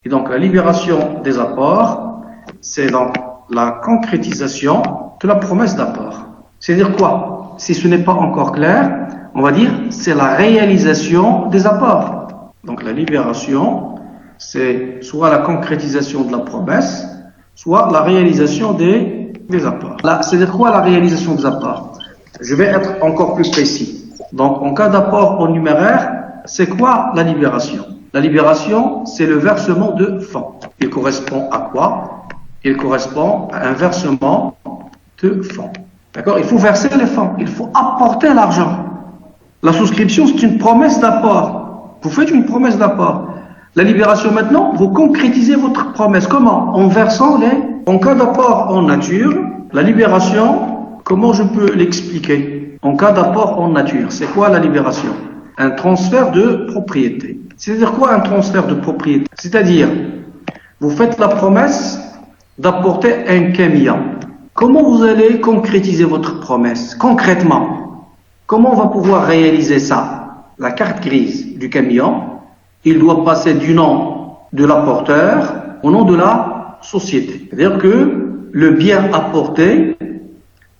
Et donc la libération des apports, c'est donc la concrétisation de la promesse d'apport. C'est-à-dire quoi? Si ce n'est pas encore clair, on va dire c'est la réalisation des apports. Donc la libération, c'est soit la concrétisation de la promesse, soit la réalisation des apports. Là, c'est-à-dire quoi la réalisation des apports? Je vais être encore plus précis. Donc en cas d'apport en numéraire, c'est quoi la libération? La libération, c'est le versement de fonds. Il correspond à quoi? Il correspond à un versement de fonds. D'accord? Il faut verser les fonds. Il faut apporter l'argent. La souscription, c'est une promesse d'apport. Vous faites une promesse d'apport. La libération maintenant, vous concrétisez votre promesse. Comment? En versant En cas d'apport en nature, la libération, comment je peux l'expliquer? En cas d'apport en nature, c'est quoi la libération? Un transfert de propriété. C'est-à-dire quoi un transfert de propriété? C'est-à-dire, vous faites la promesse d'apporter un camion. Comment vous allez concrétiser votre promesse? Concrètement, comment on va pouvoir réaliser ça? La carte grise du camion, il doit passer du nom de l'apporteur au nom de la société. C'est-à-dire que le bien apporté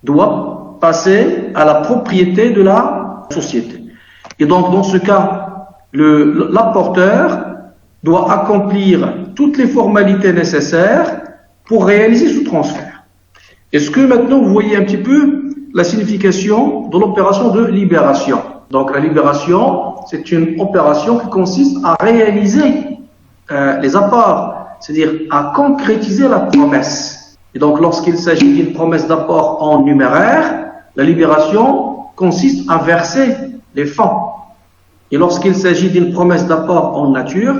doit passer à la propriété de la société. Et donc, dans ce cas, l'apporteur doit accomplir toutes les formalités nécessaires pour réaliser ce transfert. Est-ce que maintenant vous voyez un petit peu la signification de l'opération de libération? Donc la libération, c'est une opération qui consiste à réaliser les apports, c'est-à-dire à concrétiser la promesse. Et donc lorsqu'il s'agit d'une promesse d'apport en numéraire, la libération consiste à verser les fonds. Et lorsqu'il s'agit d'une promesse d'apport en nature,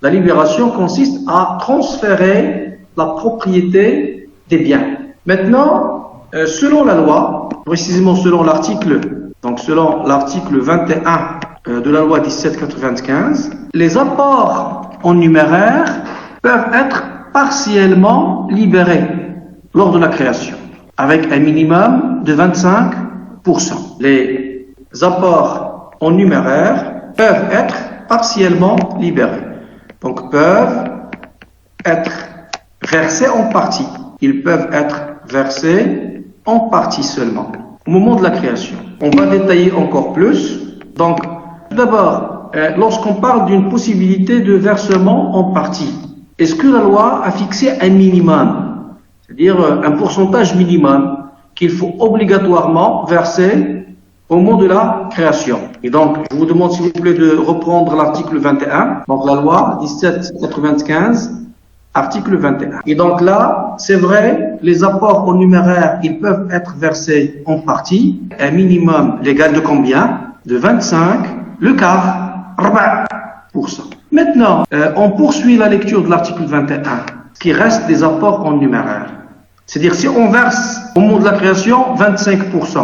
la libération consiste à transférer la propriété des biens. Maintenant, selon la loi, précisément selon l'article 21 de la loi 1795, les apports en numéraire peuvent être partiellement libérés lors de la création, avec un minimum de 25%. Les apports en numéraire peuvent être partiellement libérés. Donc peuvent être versés en partie. Ils peuvent être versés en partie seulement, au moment de la création. On va détailler encore plus. Donc, tout d'abord, lorsqu'on parle d'une possibilité de versement en partie, est-ce que la loi a fixé un minimum, c'est-à-dire un pourcentage minimum qu'il faut obligatoirement verser au moment de la création? Et donc, je vous demande s'il vous plaît de reprendre l'article 21, donc la loi 1795, article 21. Et donc là, c'est vrai, les apports en numéraire, ils peuvent être versés en partie, un minimum légal de combien? De 25, le quart, 40%. Maintenant, on poursuit la lecture de l'article 21, qui reste des apports en numéraire. C'est-à-dire, si on verse au moment de la création 25%,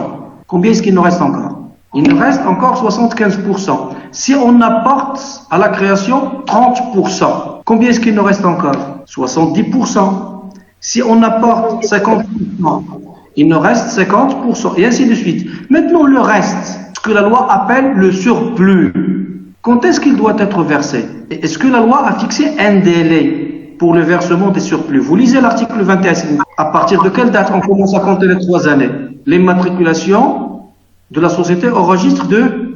combien est-ce qu'il nous reste encore? Il nous reste encore 75%. Si on apporte à la création 30%, combien est-ce qu'il nous reste encore? 70%. Si on apporte 50%, il nous reste 50%, et ainsi de suite. Maintenant, le reste, ce que la loi appelle le surplus, quand est-ce qu'il doit être versé? Est-ce que la loi a fixé un délai pour le versement des surplus? Vous lisez l'article 21, à partir de quelle date on commence à compter les 3 années? L'immatriculation de la société au registre de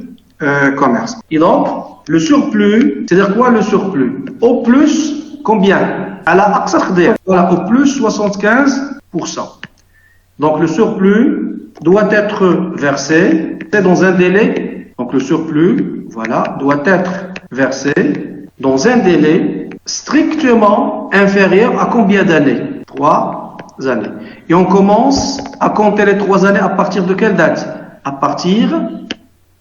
commerce. Et donc, le surplus, c'est-à-dire quoi le surplus? Au plus, combien? À la aqsa khdiya. Voilà, au plus 75%. Donc, le surplus doit être versé, c'est dans un délai. Donc, le surplus, voilà, doit être versé dans un délai strictement inférieur à combien d'années? 3 années. Et on commence à compter les 3 années à partir de quelle date? À partir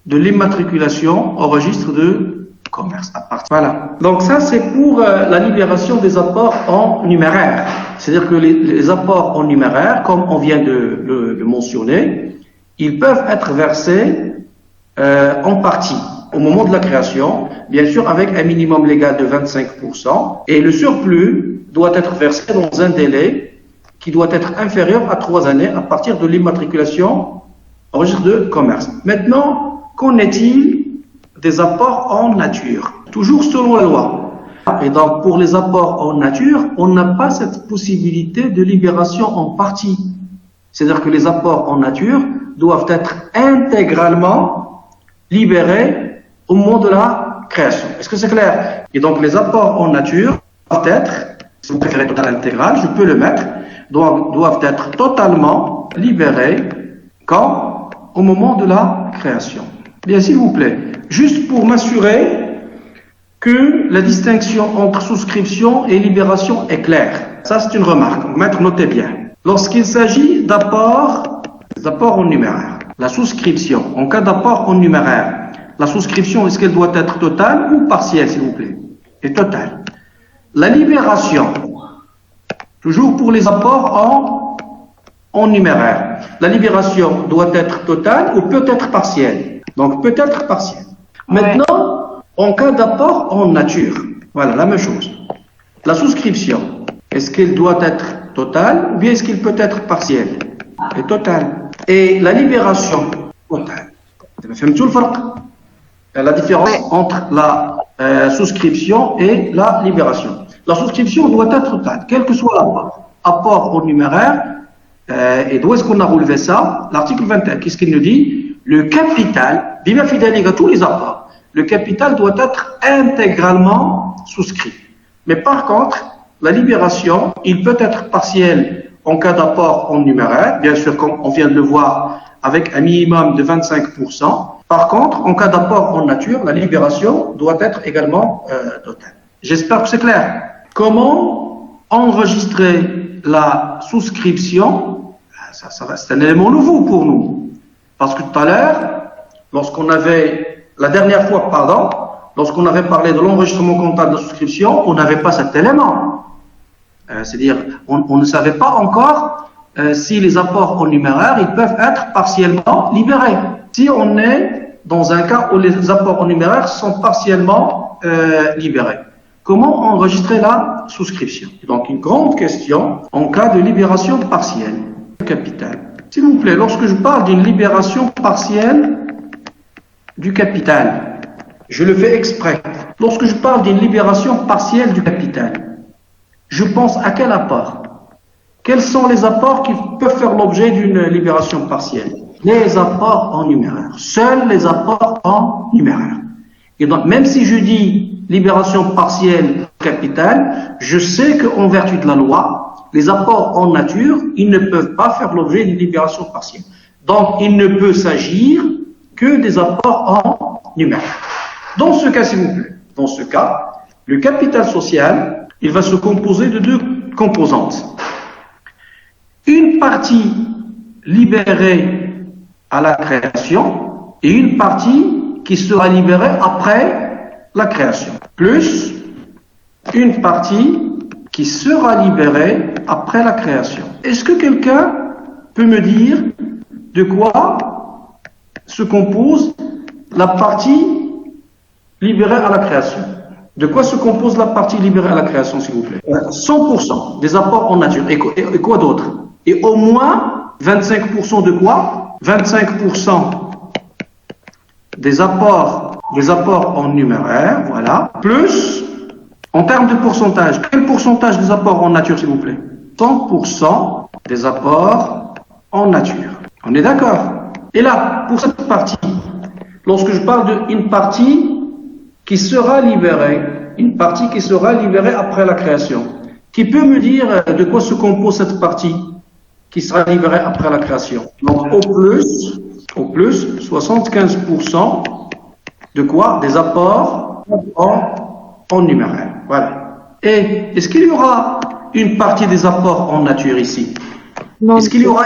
de l'immatriculation au registre de commerce. Voilà. Donc ça, c'est pour la libération des apports en numéraire. C'est-à-dire que les apports en numéraire, comme on vient de le mentionner, ils peuvent être versés en partie au moment de la création, bien sûr avec un minimum légal de 25%, et le surplus doit être versé dans un délai qui doit être inférieur à 3 années à partir de l'immatriculation au registre de commerce. Maintenant, qu'en est-il des apports en nature? Toujours selon la loi. Et donc, pour les apports en nature, on n'a pas cette possibilité de libération en partie. C'est-à-dire que les apports en nature doivent être intégralement libérés au moment de la création. Est-ce que c'est clair? Et donc, les apports en nature doivent être, si vous préférez total intégral, je peux le mettre, doivent être totalement libérés quand? Au moment de la création. Bien, s'il vous plaît, juste pour m'assurer que la distinction entre souscription et libération est claire. Ça, c'est une remarque. Donc, maître, notez bien. Lorsqu'il s'agit d'apports en numéraire, la souscription, en cas d'apport en numéraire, la souscription, est-ce qu'elle doit être totale ou partielle, s'il vous plaît? Et totale. La libération, toujours pour les apports en numéraire, la libération doit être totale ou peut être partielle? Donc, peut être partielle. Maintenant, en cas d'apport en nature, voilà, la même chose. La souscription, est-ce qu'elle doit être totale ou bien est-ce qu'elle peut être partielle? Et totale. Et la libération, totale. Vous avez tout le farq. La différence entre la souscription et la libération. La souscription doit être totale, quel que soit l'apport. Apport au numéraire, et d'où est-ce qu'on a relevé ça? L'article 21, qu'est-ce qu'il nous dit? Le capital, bima fidalik à tous les apports. Le capital doit être intégralement souscrit. Mais par contre, la libération, il peut être partiel en cas d'apport en numéraire, bien sûr, comme on vient de le voir, avec un minimum de 25%. Par contre, en cas d'apport en nature, la libération doit être également totale. J'espère que c'est clair. Comment enregistrer la souscription? C'est un élément nouveau pour nous. Parce que tout à l'heure, lorsqu'on avait avait parlé de l'enregistrement comptable de la souscription, on n'avait pas cet élément. C'est-à-dire, on ne savait pas encore si les apports en numéraire, ils peuvent être partiellement libérés. Si on est dans un cas où les apports en numéraire sont partiellement libérés, comment enregistrer la souscription? Donc, une grande question en cas de libération partielle du capital. S'il vous plaît, lorsque je parle d'une libération partielle du capital, je le fais exprès. Lorsque je parle d'une libération partielle du capital, je pense à quel apport? Quels sont les apports qui peuvent faire l'objet d'une libération partielle? Les apports en numéraire. Seuls les apports en numéraire. Et donc, même si je dis libération partielle du capital, je sais qu'en vertu de la loi, les apports en nature, ils ne peuvent pas faire l'objet d'une libération partielle. Donc, il ne peut s'agir que des apports en numéraire. Dans ce cas, s'il vous plaît, dans ce cas, le capital social, il va se composer de deux composantes. Une partie libérée à la création et une partie qui sera libérée après la création. Plus une partie qui sera libérée après la création. Est-ce que quelqu'un peut me dire de quoi se compose la partie libérée à la création? De quoi se compose la partie libérée à la création, s'il vous plaît? 100% des apports en nature. Et quoi d'autre? Et au moins 25% de quoi? 25% des apports en numéraire, voilà. Plus, en termes de pourcentage, quel pourcentage des apports en nature, s'il vous plaît? 100% des apports en nature. On est d'accord? Et là, pour cette partie, lorsque je parle d'une partie qui sera libérée, une partie qui sera libérée après la création, qui peut me dire de quoi se compose cette partie qui sera libérée après la création? Donc, au plus, 75% de quoi? Des apports en numéraire. Voilà. Et est-ce qu'il y aura une partie des apports en nature ici? Non. Est-ce qu'il y aura...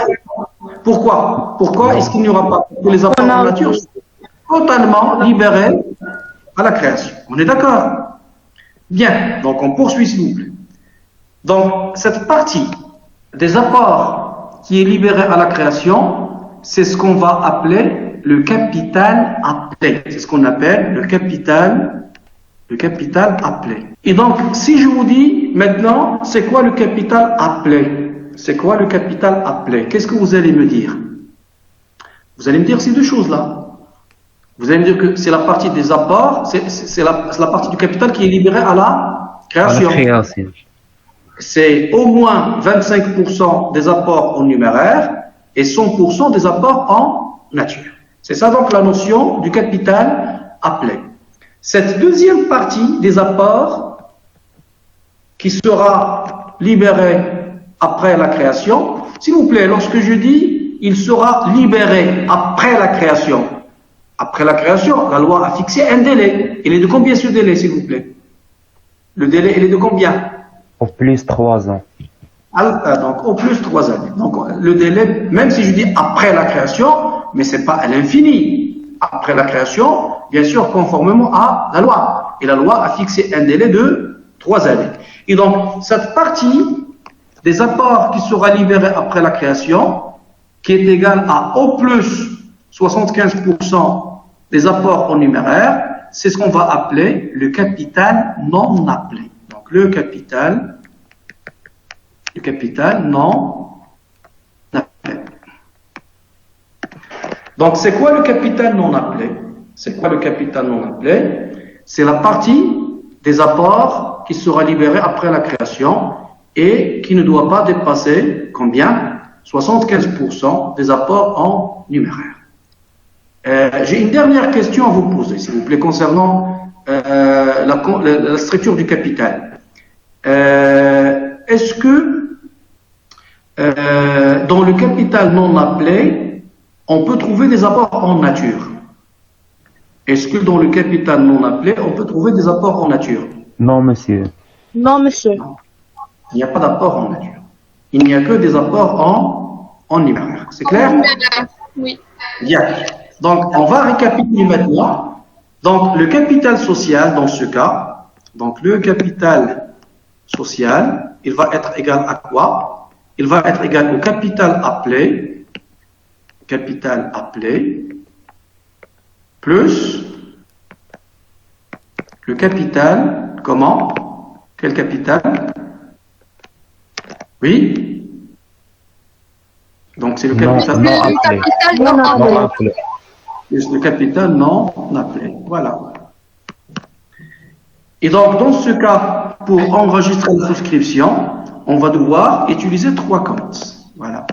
Pourquoi est-ce qu'il n'y aura pas les apports en nature totalement libérés à la création? On est d'accord? Bien. Donc, on poursuit, s'il vous plaît. Donc, cette partie des apports qui est libérée à la création, c'est ce qu'on va appeler le capital appelé. C'est ce qu'on appelle le capital appelé. Et donc, si je vous dis maintenant, c'est quoi le capital appelé? C'est quoi le capital appelé? Qu'est-ce que vous allez me dire? Vous allez me dire ces deux choses-là. Vous allez me dire que c'est la partie des apports, c'est la partie du capital qui est libérée à création. C'est au moins 25% des apports en numéraire et 100% des apports en nature. C'est ça donc la notion du capital appelé. Cette deuxième partie des apports qui sera libérée après la création, s'il vous plaît, lorsque je dis il sera libéré après la création, la loi a fixé un délai. Il est de combien ce délai, s'il vous plaît? Le délai, il est de combien? Au plus 3 ans. Donc, au plus 3 années. Donc, le délai, même si je dis après la création, mais c'est pas à l'infini. Après la création, bien sûr, conformément à la loi. Et la loi a fixé un délai de 3 années. Et donc, cette partie des apports qui sera libérée après la création, qui est égale à au plus 75% des apports en numéraire, c'est ce qu'on va appeler le capital non appelé. Donc, le capital non appelé. Donc, c'est quoi le capital non appelé? C'est quoi le capital non appelé? C'est la partie des apports qui sera libérée après la création et qui ne doit pas dépasser combien? 75% des apports en numéraire. J'ai une dernière question à vous poser, s'il vous plaît, concernant la structure du capital. Est-ce que dans le capital non appelé, on peut trouver des apports en nature? Est-ce que dans le capital non appelé, on peut trouver des apports en nature? Non, monsieur. Non, monsieur. Non. Il n'y a pas d'apport en nature. Il n'y a que des apports en numéraire. C'est clair? Oui. Bien. Donc, on va récapituler maintenant. Donc, le capital social, dans ce cas, donc le capital social, il va être égal à quoi? Il va être égal au capital appelé, plus le capital, comment? Quel capital? Oui? Donc, c'est le capital non appelé. Non appelé. Le capital non appelé. Voilà. Et donc, dans ce cas, pour enregistrer la souscription, on va devoir utiliser 3 comptes. Voilà.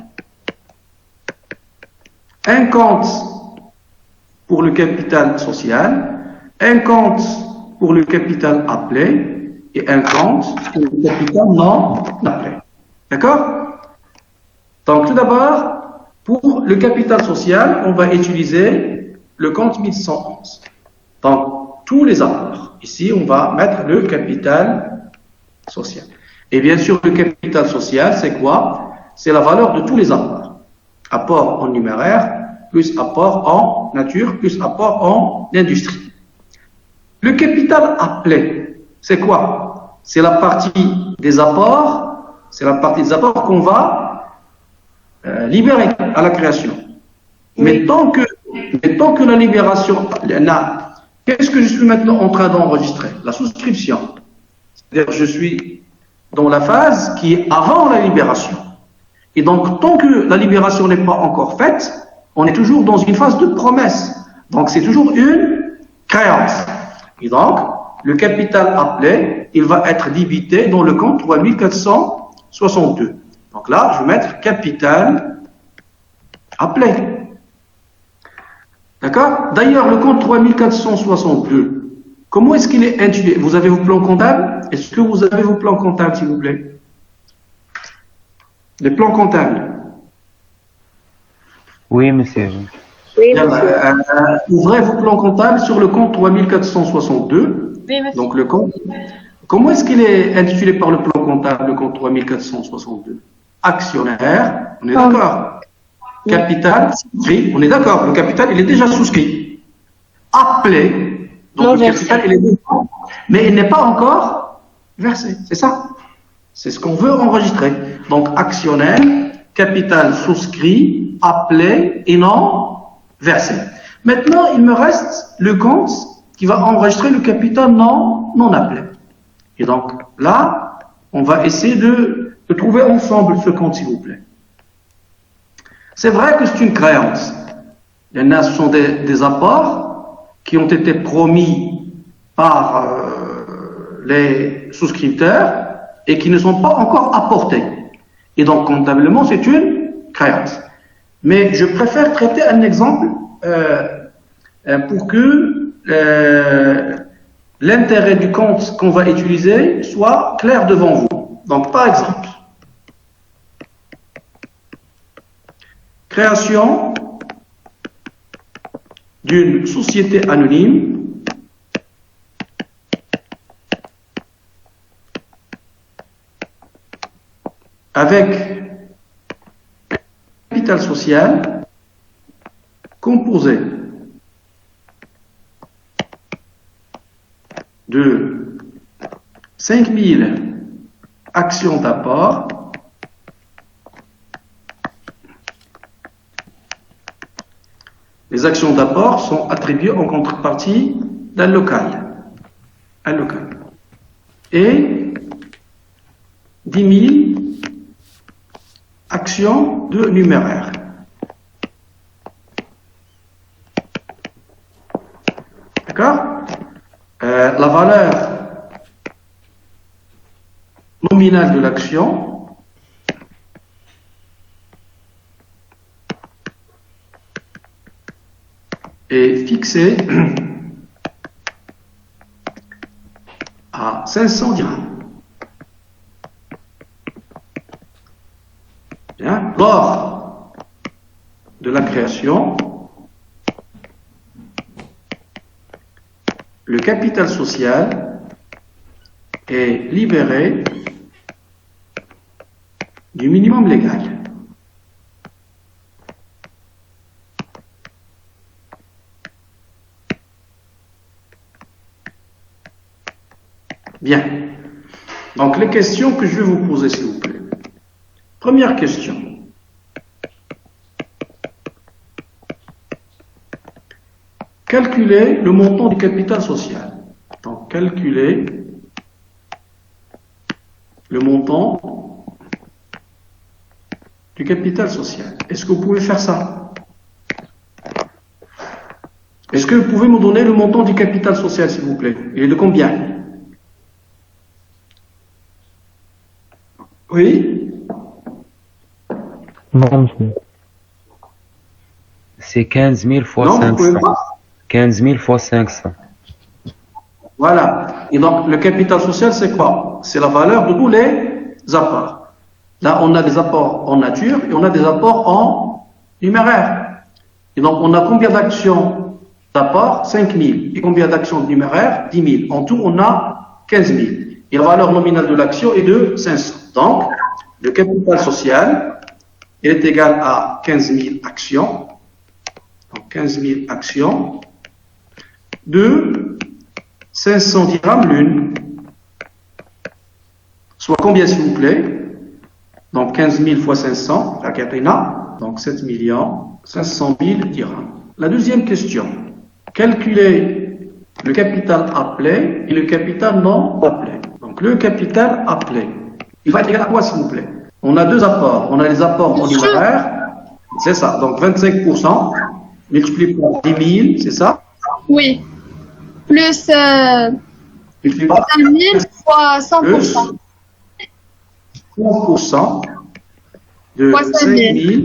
Un compte pour le capital social, un compte pour le capital appelé et un compte pour le capital non appelé. D'accord? Donc, tout d'abord, pour le capital social, on va utiliser le compte 1111. Donc, tous les apports. Ici, on va mettre le capital social. Et bien sûr, le capital social, c'est quoi? C'est la valeur de tous les apports. Apport en numéraire, plus apport en nature, plus apport en industrie. Le capital appelé, c'est quoi? C'est la partie des apports, qu'on va libérer à la création. Mais tant que la libération, qu'est-ce que je suis maintenant en train d'enregistrer? La souscription. C'est-à-dire, je suis dans la phase qui est avant la libération. Et donc, tant que la libération n'est pas encore faite, on est toujours dans une phase de promesse. Donc, c'est toujours une créance. Et donc, le capital appelé, il va être débité dans le compte 3462. Donc là, je vais mettre capital appelé. D'accord? D'ailleurs, le compte 3462, comment est-ce qu'il est intitulé? Vous avez vos plans comptables? Est-ce que vous avez vos plans comptables, s'il vous plaît? Les plans comptables. Oui, monsieur. Oui, monsieur. Ouvrez vos plans comptables sur le compte 3462. Oui, monsieur. Donc le compte. Comment est-ce qu'il est intitulé par le plan comptable, le compte 3462? Actionnaire, on est d'accord. Capital souscrit, on est d'accord. Le capital, il est déjà souscrit. Appelé, donc Non, le capital, il est déjà, mais il n'est pas encore versé. C'est ça. C'est ce qu'on veut enregistrer. Donc actionnaire, capital souscrit, appelé et non versé. Maintenant, il me reste le compte qui va enregistrer le capital non appelé. Et donc là, on va essayer de trouver ensemble ce compte, s'il vous plaît. C'est vrai que c'est une créance. Il y en a, ce sont des apports qui ont été promis par les souscripteurs et qui ne sont pas encore apportés. Et donc, comptablement, c'est une créance. Mais je préfère traiter un exemple pour que l'intérêt du compte qu'on va utiliser soit clair devant vous. Donc, par exemple, création d'une société anonyme avec capital social composé de 5000 actions d'apport Les actions d'apport sont attribuées en contrepartie d'un local. Un local. Et 10 000 actions de numéraire. D'accord? La valeur nominale de l'action est fixée à 500 dirhams. Bien. Lors de la création, le capital social est libéré du minimum légal. Bien. Donc, les questions que je vais vous poser, s'il vous plaît. Première question. Calculer le montant du capital social. Donc, calculer le montant du capital social. Est-ce que vous pouvez faire ça? Est-ce que vous pouvez me donner le montant du capital social, s'il vous plaît? Il est de combien? Oui? Non, monsieur. C'est 15 000 fois Non, vous pouvez 500. pas. 15 000 fois 500. Voilà. Et donc, le capital social, c'est quoi? C'est la valeur de tous les apports. Là, on a des apports en nature et on a des apports en numéraire. Et donc, on a combien d'actions d'apport? 5 000. Et combien d'actions de numéraire? 10 000. En tout, on a 15 000. Et la valeur nominale de l'action est de 500. Donc, le capital social est égal à 15 000 actions. Donc, 15 000 actions de 500 dirhams l'une. Soit combien, s'il vous plaît? Donc, 15 000 fois 500, la Katrina. Donc, 7 500 000 dirhams. La deuxième question. Calculer le capital appelé et le capital non appelé. Donc, le capital appelé, il va être égal à quoi, s'il vous plaît? On a deux apports. On a les apports en numéraire. C'est ça. Donc, 25% multiplié par 10 000, c'est ça? Oui. Plus Multiplié par 5 000 fois 100%. 100% de Fois 5 5 000. 000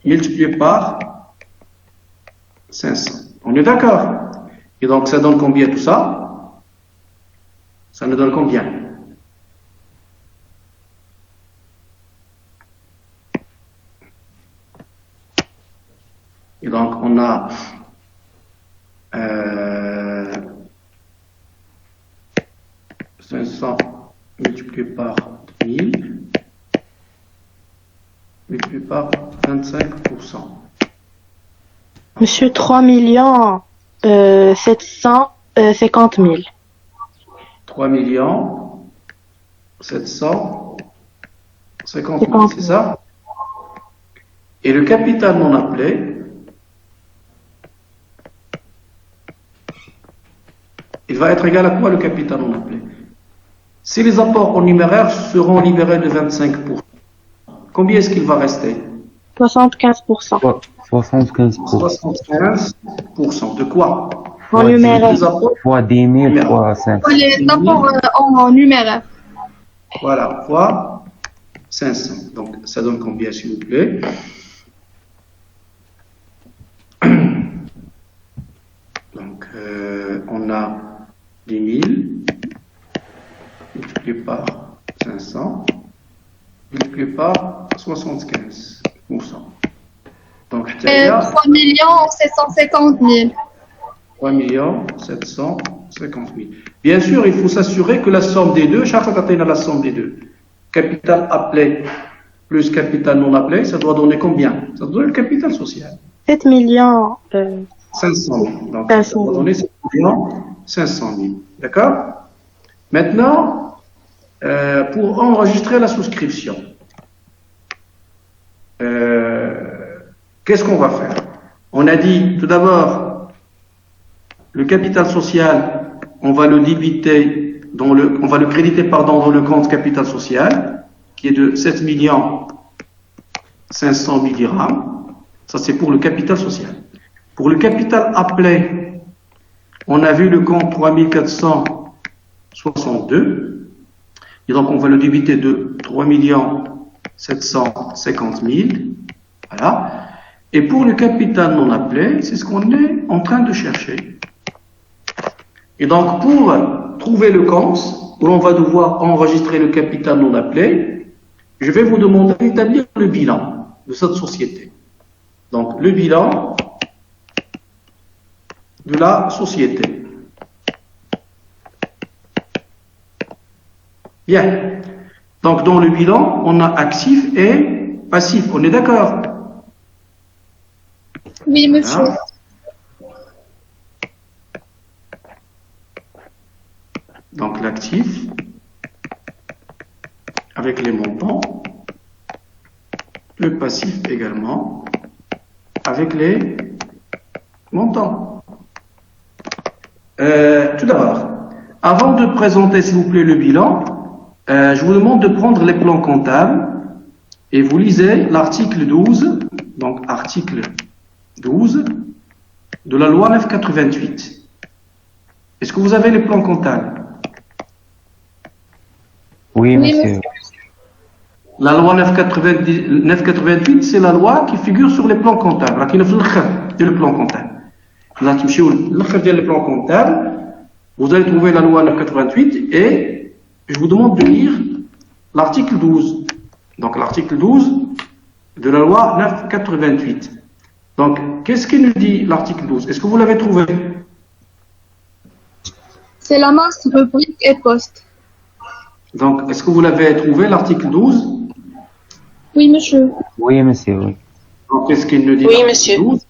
multiplié par 500. On est d'accord? Et donc, ça donne combien tout ça? Ça nous donne combien? Et donc, on a 500 multiplié par 1000 multiplié par 25%. Monsieur, 3 750 000. 3 750 000, c'est ça? Et le capital non appelé, il va être égal à quoi, le capital non appelé? Si les apports en numéraire seront libérés de 25%, combien est-ce qu'il va rester? 75%. 75%. 75% de quoi? En numéraire. Les apports, Fois 10 000 fois 500. Les apports en numéraire. voilà, fois 500. Donc, ça donne combien, s'il vous plaît? Donc, on a 10 000 multiplié par 500 multiplié par 75%. Donc, il y a 3 750 000. 3 750 000. Bien sûr, il faut s'assurer que la somme des deux, chaque fois qu'on a la somme des deux, capital appelé plus capital non appelé, ça doit donner combien? Ça doit donner le capital social. 7 millions. 500 000. Donc, 500 ça 000. doit donner 7 500 000. D'accord? Maintenant, pour enregistrer la souscription, qu'est-ce qu'on va faire? On a dit tout d'abord, le capital social, on va le débiter on va le créditer dans le compte capital social, qui est de 7 500 000 dirhams. Ça, c'est pour le capital social. Pour le capital appelé, on a vu le compte 3462. Et donc, on va le débiter de 3 750 000. Voilà. Et pour le capital non appelé, c'est ce qu'on est en train de chercher. Et donc, pour trouver le compte où l'on va devoir enregistrer le capital non appelé, je vais vous demander d'établir le bilan de cette société. Donc, le bilan de la société. Bien. Donc, dans le bilan, on a actif et passif. On est d'accord? Oui, monsieur. Voilà. Donc, l'actif avec les montants, le passif également avec les montants. Tout d'abord, avant de présenter, s'il vous plaît, le bilan, je vous demande de prendre les plans comptables et vous lisez l'article 12, donc article 12 de la loi 988. Est-ce que vous avez les plans comptables? Oui, Oui, monsieur. La loi 988, c'est la loi qui figure sur les plans comptables. Qui est le plan comptable. Le plan comptable, vous allez trouver la loi 988 et je vous demande de lire l'article 12. Donc l'article 12 de la loi 988. Donc, qu'est-ce qu'il nous dit l'article 12? Est-ce que vous l'avez trouvé? C'est la masse, rubrique et poste. Donc, est-ce que vous l'avez trouvé l'article 12? Oui, monsieur. Oui, monsieur, oui. Donc, qu'est-ce qu'il nous dit? Oui, l'article monsieur. 12?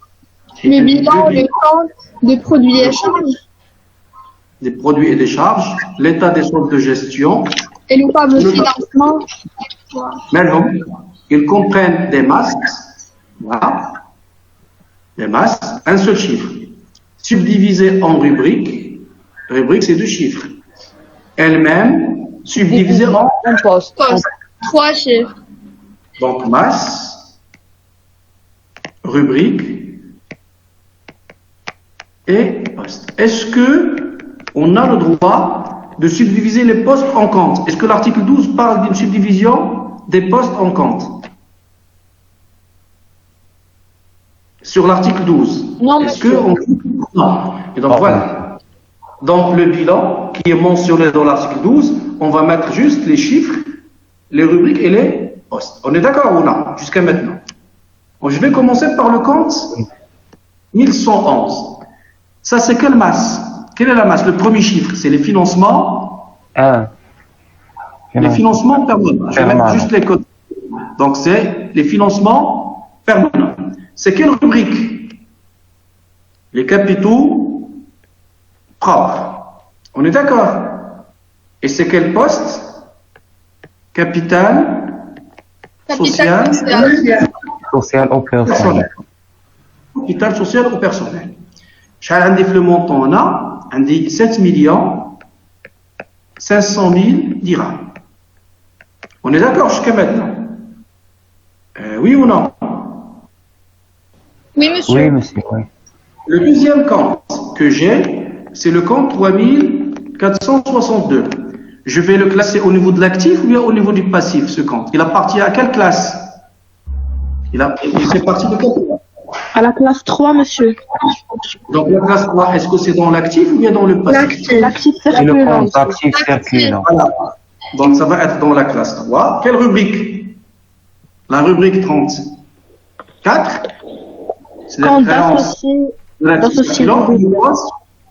Le bilan, le compte des produits et charges Des produits et des charges, l'état des soldes de gestion, et le tableau de financement. même, ils comprennent des masses, voilà, des masses, un seul chiffre, subdivisé en rubriques, rubrique c'est 2 chiffres, elles-mêmes subdivisées en Poste. 3 chiffres. donc masse, rubrique et poste. Est-ce que on a le droit de subdiviser les postes en comptes? Est-ce que l'article 12 parle d'une subdivision des postes en comptes? Sur l'article 12. Non, Est-ce monsieur. que non. Et donc voilà. Dans le bilan qui est mentionné dans l'article 12, on va mettre juste les chiffres, les rubriques et les postes. On est d'accord ou non? Jusqu'à maintenant. Bon, je vais commencer par le compte 1111. Ça, c'est quelle masse? Quelle est la masse? Le premier chiffre, c'est les financements. Les financements permanents. Je vais mettre juste les codes. Donc, c'est les financements permanents. C'est quelle rubrique? Les capitaux propres. On est d'accord? Et c'est quel poste? Capital social. Social au personnel. Capital social au personnel. شحال عندي في le montant on a عندي 7 500 000 dirhams. On est d'accord jusqu'à maintenant? Oui ou non? Oui, monsieur. Oui, monsieur, oui. Le deuxième compte que j'ai, c'est le compte 3462. Je vais le classer au niveau de l'actif ou bien au niveau du passif, ce compte. Il appartient à quelle classe? Il fait partie de quelle classe? À la classe 3, monsieur. Donc la classe 3, est-ce que c'est dans l'actif ou bien dans le passif? L'actif Et le circulant. compte actif circulant. Voilà. Donc ça va être dans la classe 3. Quelle rubrique? La rubrique 34. C'est la Compte créance d'associé.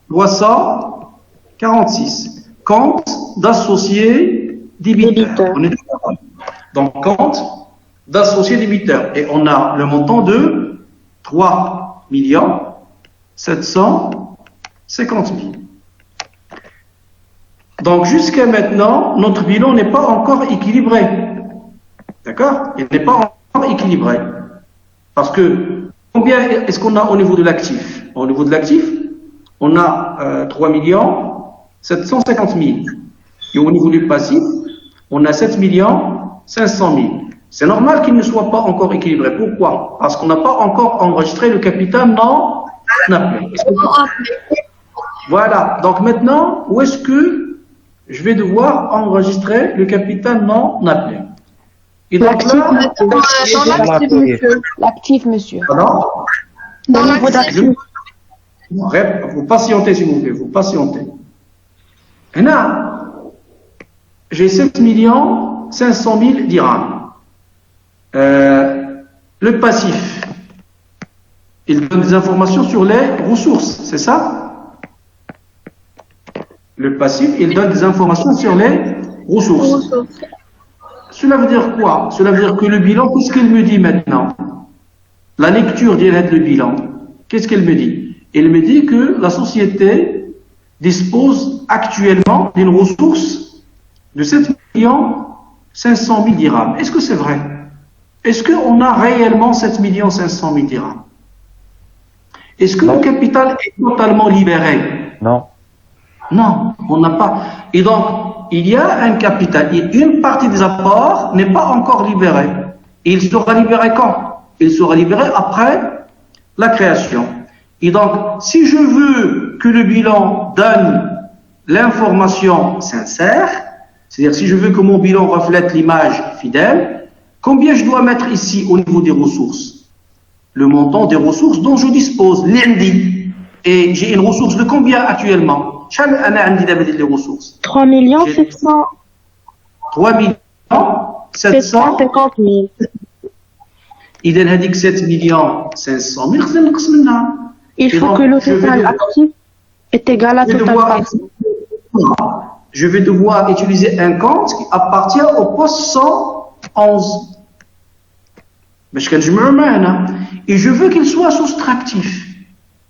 loi 146. Compte d'associé débiteur. On est d'accord. Donc compte d'associé débiteur. Et on a le montant de 3 750 000. Donc jusqu'à maintenant, notre bilan n'est pas encore équilibré. D'accord? Il n'est pas encore équilibré. Parce que combien est-ce qu'on a au niveau de l'actif? Au niveau de l'actif, on a 3 750 000. Et au niveau du passif, on a 7 500 000. C'est normal qu'il ne soit pas encore équilibré. Pourquoi? Parce qu'on n'a pas encore enregistré le capital non appelé. Voilà. Donc maintenant, où est-ce que je vais devoir enregistrer le capital non appelé? Et donc là, L'actif, monsieur. L'actif, monsieur. pardon? Au niveau d'actif. Vous patientez, s'il vous plaît, vous patientez. Et là, j'ai 7 500 000 dirhams. Le passif, il donne des informations sur les ressources, c'est ça? Le passif, il donne des informations sur les ressources. Cela veut dire quoi? Cela veut dire que le bilan, qu'est-ce qu'il me dit maintenant? La lecture direct du bilan, qu'est-ce qu'elle me dit? Elle me dit que la société dispose actuellement d'une ressource de 7 500 000 dirhams. Est-ce que c'est vrai? Est-ce qu'on a réellement 7 500 000 dirhams? Est-ce que le capital est totalement libéré? Non. Non, on n'a pas. Et donc, il y a un capital. Et une partie des apports n'est pas encore libérée. Et il sera libéré quand? Il sera libéré après la création. Et donc, si je veux que le bilan donne l'information sincère, c'est-à-dire si je veux que mon bilan reflète l'image fidèle, combien je dois mettre ici au niveau des ressources? Le montant des ressources dont je dispose, l'indi. Et j'ai une ressource de combien actuellement? شحال انا عندي دابا ديال لي ressources? 3 700. 3 750 000. إذا هذيك 7 500 000 خصنا نقسم منها. Il faut que le total actif est égal à total passif. Je vais devoir utiliser un compte qui appartient au poste 111. باش كنجمعوا معنا. Et je veux qu'il soit soustractif.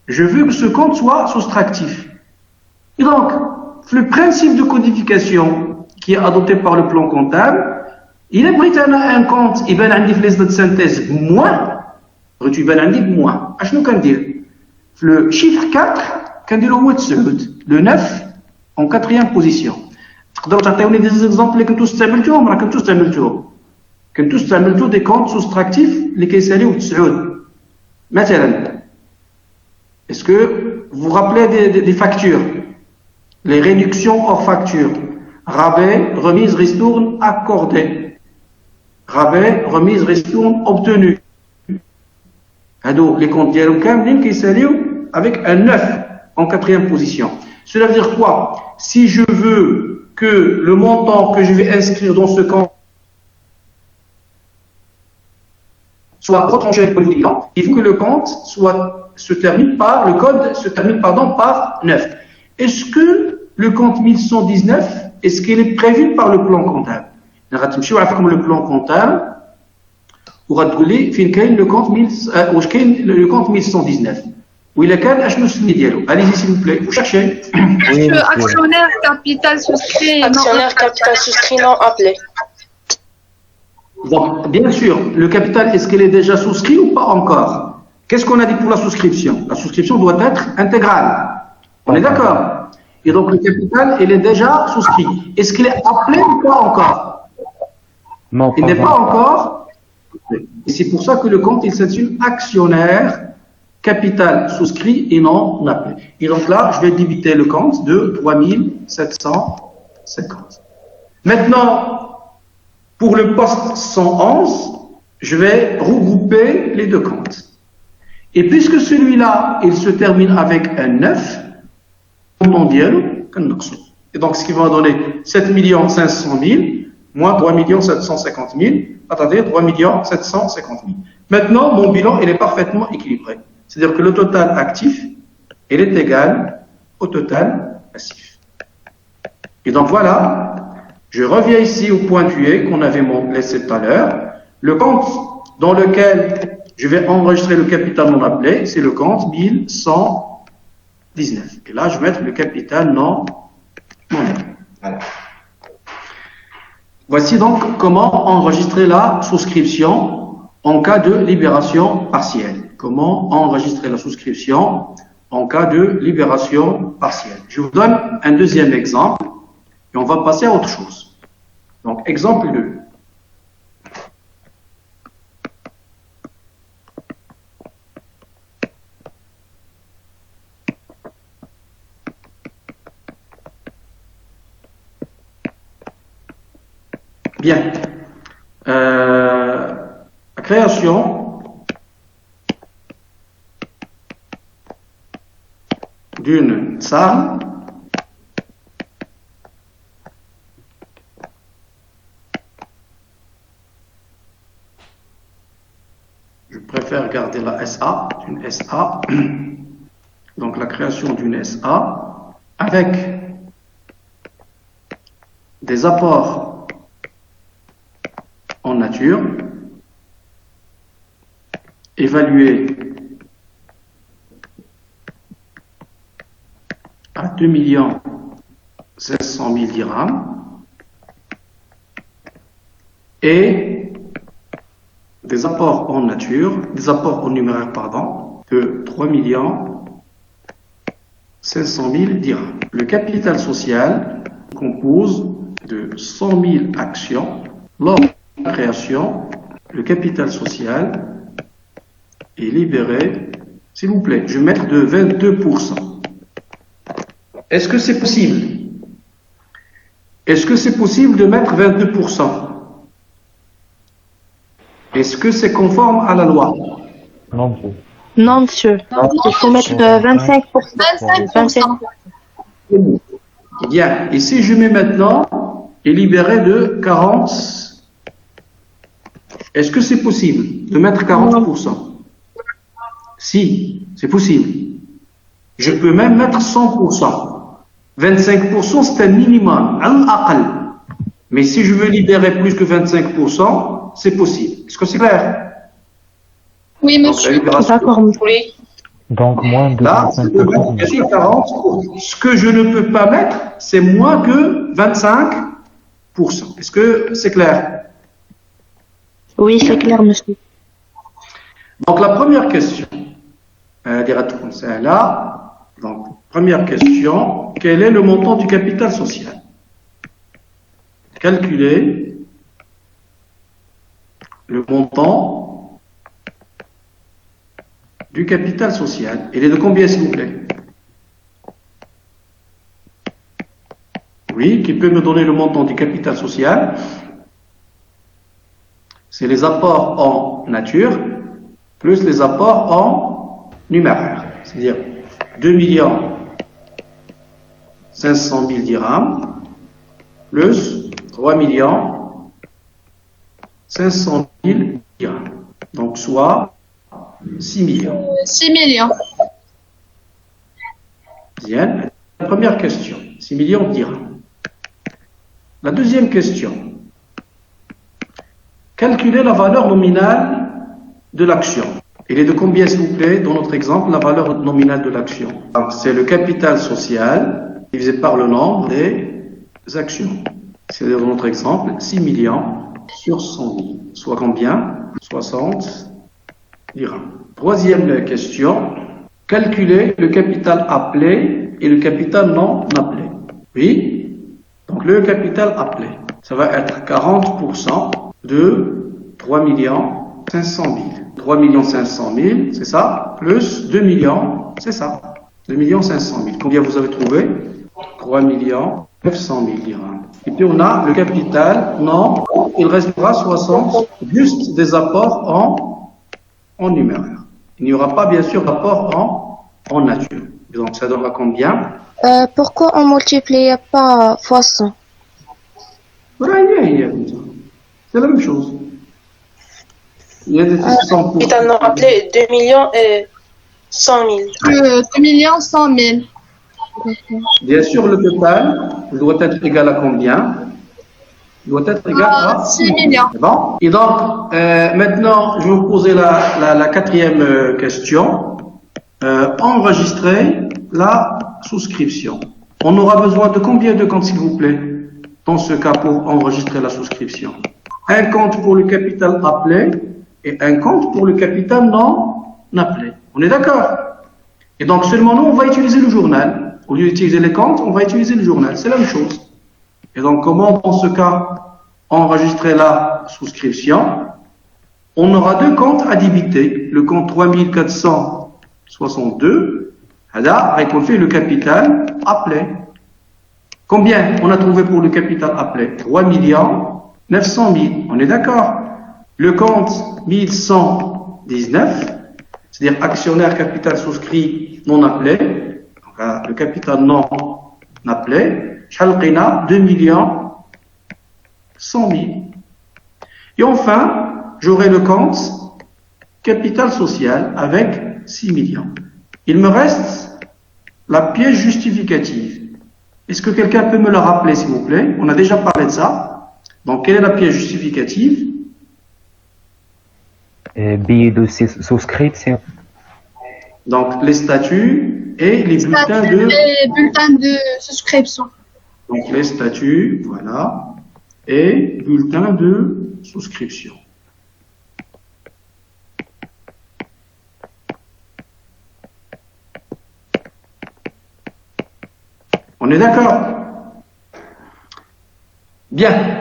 Je veux que ce compte soit soustractif. Et donc, le principe de codification qui est adopté par le plan comptable, il est pris un compte, il va y avoir une liste de synthèse moins, il va y avoir moins. Qu'est-ce qu'on dit? Le chiffre 4, qu'on dit le 9 en 4e position. تقدروا تعطيوني des exemples اللي كنتو استعملتوهم؟ راه كنتو استعملتوهم. كنتو استعملتو des comptes soustractifs اللي كيساليو بتسعود. مثلا, est-ce que vous vous rappelez des factures? Les réductions hors facture. Rabais, remise, ristourne, accordé. Rabais, remise, ristourne, obtenu. Les comptes ديالهم كاملين كيساليو avec un 9 en 4e position. Cela veut dire quoi? Si je veux que le montant que je vais inscrire dans ce compte soit retranché avec le bilan, il faut que le compte se termine par 9. Est-ce que le compte 1119, est-ce qu'il est prévu par le plan comptable? Comme le plan comptable, on va dire le compte 1119. Oui, lequel? Allez-y, s'il vous plaît, vous cherchez. Oui, Actionnaire capital souscrit. Actionnaire capital souscrit non appelé. Donc, bien sûr, le capital, est-ce qu'il est déjà souscrit ou pas encore? Qu'est-ce qu'on a dit pour la souscription? La souscription doit être intégrale. On est d'accord? Et donc, le capital, il est déjà souscrit. Est-ce qu'il est appelé ou pas encore? Non, Il n'est pas encore. Et c'est pour ça que le compte, il s'intitule actionnaire capital souscrit et non appelé. Et donc là, je vais débiter le compte de 3750. Maintenant, pour le poste 111, je vais regrouper les deux comptes. Et puisque celui-là, il se termine avec un 9, on dirait qu'un noxon. Et donc, ce qui va donner 7 500 000 moins 3 750 000, attendez, 3 750 000. Maintenant, mon bilan, il est parfaitement équilibré. C'est-à-dire que le total actif, il est égal au total passif. Et donc voilà, je reviens ici au pointillé qu'on avait laissé tout à l'heure. Le compte dans lequel je vais enregistrer le capital non appelé, c'est le compte 1119. Et là, je vais mettre le capital non appelé. Voilà. Voici donc comment enregistrer la souscription en cas de libération partielle. Comment enregistrer la souscription en cas de libération partielle. Je vous donne un deuxième exemple et on va passer à autre chose. Donc, exemple 2. Bien. La création d'une salle je préfère garder la SA, une SA, donc la création d'une SA avec des apports en nature, évalués à 2 700 000 dirhams et des apports en nature, des apports en numéraire, pardon, de 3 500 000 dirhams. Le capital social compose de 100 000 actions. Lors de la création, le capital social est libéré, s'il vous plaît, je vais mettre de 22%. Est-ce que c'est possible? Est-ce que c'est possible de mettre 22%? Est-ce que c'est conforme à la loi? Non, monsieur. Non, monsieur. Il faut mettre 25%. 25%. Bien. Et si je mets maintenant, est libéré de 40, est-ce que c'est possible de mettre 40%? Si, c'est possible. Je peux même mettre 100%. 25%, c'est un minimum, al-aqal. Mais si je veux libérer plus que 25%, c'est possible. Est-ce que c'est clair? Oui, Donc, la monsieur. libération. D'accord, monsieur. Oui. Donc, moins de Là, je peux mettre 25%. bien sûr 40%. Ce que je ne peux pas mettre, c'est moins que 25%. Est-ce que c'est clair? Oui, c'est clair, monsieur. Donc, la première question, comme ça là. Donc, première question, quel est le montant du capital social? Calculer le montant du capital social. Il est de combien, s'il vous plaît? Oui, qui peut me donner le montant du capital social? C'est les apports en nature plus les apports en numéraire. C'est-à-dire 2 500 000 dirhams plus 3 500 000 dirhams. Donc, soit 6 millions. 6 millions. Bien. La première question, 6 millions de dirhams. La deuxième question, calculer la valeur nominale de l'action. Il est de combien, s'il vous plaît, dans notre exemple, la valeur nominale de l'action? C'est le capital social divisé par le nombre des actions. C'est-à-dire, dans notre exemple, 6 millions sur 100 000. Soit combien? 60 dirhams. Troisième question, calculer le capital appelé et le capital non appelé. Oui? Donc, le capital appelé, ça va être 40% de 3 500 000. 3 500 000, c'est ça, plus 2 millions, c'est ça. 2 500 000. Combien vous avez trouvé? 3 900 000 dirhams. Et puis on a le capital, non, il restera 60, juste des apports en numéraire. Il n'y aura pas bien sûr d'apport en nature. Donc ça donnera combien? Pourquoi on multiplie pas fois 100? Voilà, c'est la même chose. Il y a des 100 pour... Capital non appelé 2 millions et 100 000. 2 millions 100 000. Bien sûr, le total doit être égal à combien? Il doit être égal à 6 millions. C'est bon? Et donc, maintenant, je vais vous poser la quatrième question. Enregistrer la souscription. On aura besoin de combien de comptes, s'il vous plaît, dans ce cas, pour enregistrer la souscription? Un compte pour le capital appelé et un compte pour le capital non appelé. On est d'accord? Et donc, seulement nous, on va utiliser le journal. Au lieu d'utiliser les comptes, on va utiliser le journal. C'est la même chose. Et donc, comment, dans ce cas, enregistrer la souscription? On aura deux comptes à débiter. Le compte 3462, là, on fait le capital appelé. Combien on a trouvé pour le capital appelé? 3 900 000. On est d'accord? Le compte 1119, c'est-à-dire actionnaire capital souscrit non appelé, donc, le capital non appelé, 2 100 000. Et enfin, j'aurai le compte capital social avec 6 millions. Il me reste la pièce justificative. Est-ce que quelqu'un peut me le rappeler, s'il vous plaît? On a déjà parlé de ça. Donc, quelle est la pièce justificative? Billet de souscription. Donc, les statuts et les bulletins de... Les bulletins de souscription. Donc, les statuts, voilà, et bulletins de souscription. On est d'accord? Bien.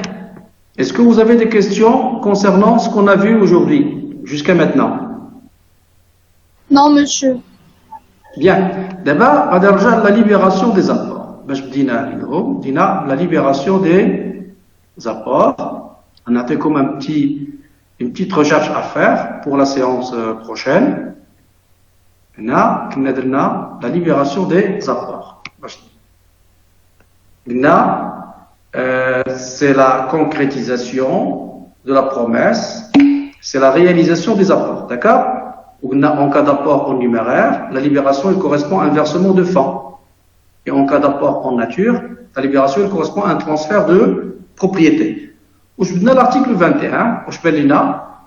Est-ce que vous avez des questions concernant ce qu'on a vu aujourd'hui, jusqu'à maintenant? Non, monsieur. Bien. D'abord, on va la libération des apports. La libération des apports. On a fait comme une petite recherche à faire pour la séance prochaine. On a la libération des apports. C'est la concrétisation de la promesse, c'est la réalisation des apports, d'accord? En cas d'apport en numéraire, la libération elle correspond à un versement de fonds. Et en cas d'apport en nature, la libération elle correspond à un transfert de propriété. Dans l'article 21,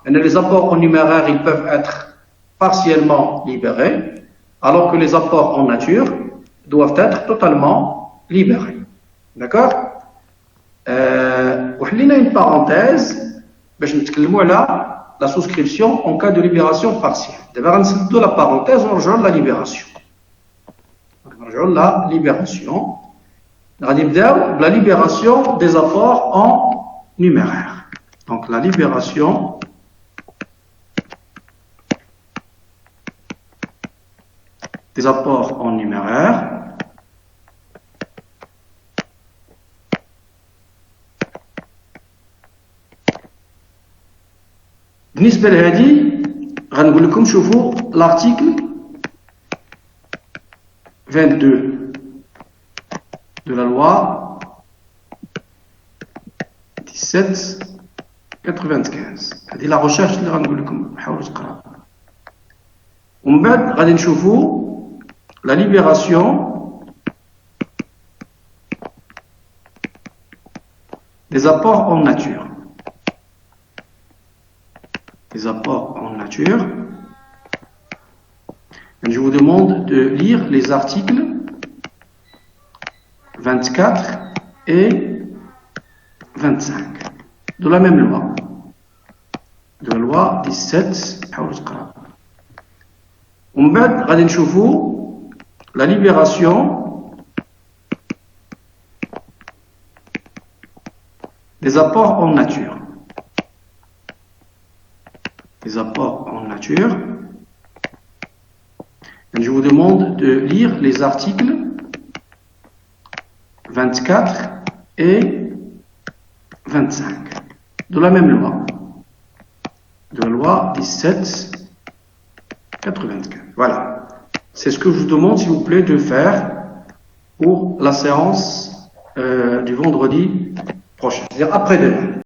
les apports en numéraire ils peuvent être partiellement libérés, alors que les apports en nature doivent être totalement libérés. D'accord? وحلينا une parenthèse باش نتكلموا على la souscription en cas de libération partielle. D'abord غنسدوا la parenthèse ونرجعوا la libération. نرجعوا la libération. غادي نبداو la libération des apports en numéraire. Donc la libération des apports en numéraire. بالنسبة لهذه غنقول لكم شوفوا l'article 22 de la loi 1795. هذه la recherche اللي غنقول لكم حاولوا تقراوها. ومن بعد غادي نشوفوا la libération des apports en nature. Les apports en nature. Et je vous demande de lire les articles 24 et 25 de la même loi. De la loi 17. On va غادي نشوفوا la libération des apports en nature. les apports en nature. Et je vous demande de lire les articles 24 et 25 de la même loi, de la loi 1795. Voilà. C'est ce que je vous demande, s'il vous plaît, de faire pour la séance du vendredi prochain, c'est-à-dire après-demain.